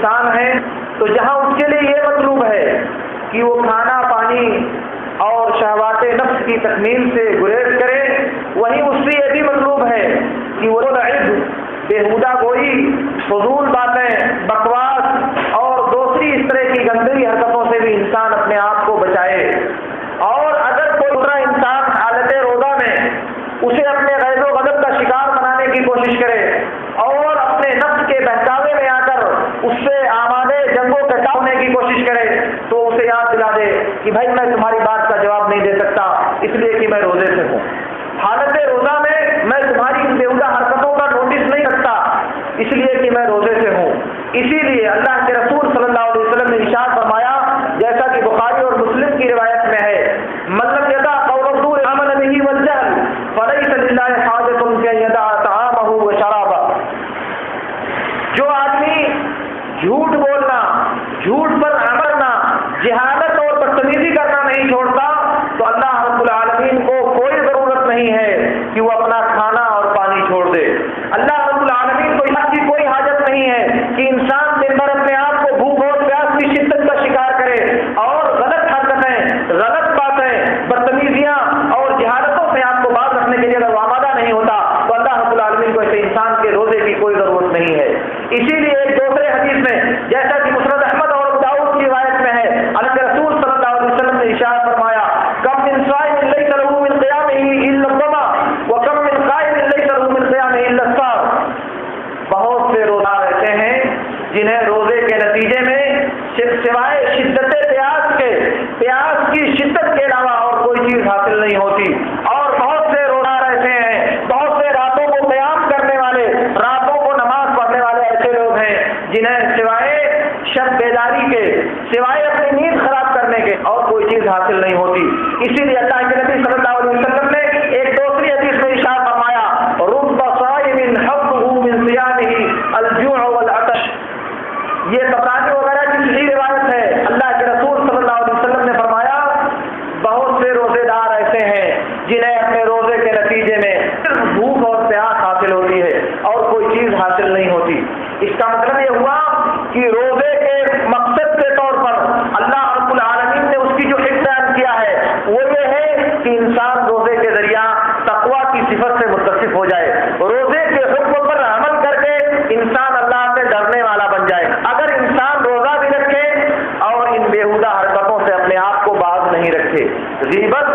انسان ہے تو جہاں اس کے لیے یہ مطلوب ہے کہ وہ کھانا پانی اور شہوات نفس کی تکمیل سے گریز کرے، وہیں اس سے یہ بھی مطلوب ہے کہ وہ لعب، بیہودہ گوئی، فضول باتیں، بکواس اور دوسری اس طرح کی گندی حرکتوں سے بھی انسان اپنے آپ کو بچائے۔ اور اگر کوئی دوسرا انسان حالت روزہ میں اسے اپنے غیظ و غضب کا شکار بنانے کی کوشش کرے اور اپنے نفس کے بہکاوے میں آ کر اس سے آمادے جنگ و قتال ہونے کی کوشش کرے تو اسے یاد دلا دے کہ بھائی میں تمہاری بات کا جواب نہیں دے سکتا اس لیے کہ میں روزے سے ہوں، حالت روزہ میں تمہاری ان بیہودہ حرکتوں کا نوٹس نہیں رکھتا اس لیے کہ میں روزے سے ہوں۔ اسی لیے اللہ کے رسول صلی اللہ علیہ وسلم نے ارشاد فرمایا، جیسا کہ بخاری اور مسلم کی روایت میں ہے، من لم یدع قول الزور عمل به والجهل فليس لله حاجة في ان يدع طعامه وشرابه۔ جو آدمی جھوٹ بولنا، جھوٹ پر عمل کرنا، جہالت اور بدتمیزی کرنا نہیں چھوڑتا تو اللہ رب العالمین کو کوئی ضرورت نہیں ہے کہ وہ اپنا کھانا اور پانی چھوڑ دے۔ اللہ رب العالمین کو اس کی کوئی حاجت نہیں ہے کہ انسان دن بھر اپنے آپ کو بھوک اور پیاس کی شدت کا شکار کرے اور غلط حرکتیں، غلط باتیں، بدتمیزیاں اور جہالتوں سے آپ کو باز رکھنے کے لیے اگر وہ آمادہ نہیں ہوتا تو اللہ رب العالمین کو ایسے انسان کے روزے کی کوئی ضرورت نہیں ہے۔ اسی لیے ایک دوسرے حدیث میں جیسا کہ مسند احمد اور ابو داؤد کی روایت میں ہے، اللہ کے رسول صلی اللہ علیہ وسلم نے ارشاد فرمایا، کم من صائم لیس له من قیامه الا الظما وکم من قائم لیس له من قیامه الا السہر۔ بہت سے روزہ رہتے ہیں جنہیں روزے کے نتیجے میں سوائے شدت پیاس کی شدت کے علاوہ اور کوئی چیز حاصل نہیں ہوتی، اور بہت سے روزہ رہتے ہیں، بہت سے راتوں کو قیام کرنے والے، راتوں کو نماز پڑھنے والے ایسے لوگ ہیں جنہیں سوائے شب بیداری کے، سوائے اپنی نیند خراب کرنے کے اور کوئی چیز حاصل نہیں ہوتی۔ اسی لیے اللہ کے نبی صلی اللہ علیہ وسلم نے ایک دوسری حدیث میں ارشاد فرمایا، رب صائم حظه من صيامه الجوع والعطش۔ یہ طبرانی وغیرہ کی صحیح روایت ہے، اللہ کے رسول صلی اللہ علیہ وسلم نے فرمایا، بہت سے روزے دار ایسے ہیں جنہیں اپنے روزے کے نتیجے میں صرف بھوک اور پیاس حاصل ہوتی ہے اور کوئی چیز حاصل نہیں ہوتی۔ اس کا مطلب یہ ہوا کہ روزے کے مقصد کے طور پر اللہ رب العالمین نے اس کی جو حفظ بیان کیا ہے وہ یہ ہے کہ انسان روزے کے ذریعہ تقویٰ کی صفت سے متصف ہو جائے، روزے کے حکم پر عمل کر کے انسان اللہ سے ڈرنے والا بن جائے۔ اگر انسان روزہ بھی رکھے اور ان بیہودہ حرکتوں سے اپنے آپ کو باز نہیں رکھے، غیبت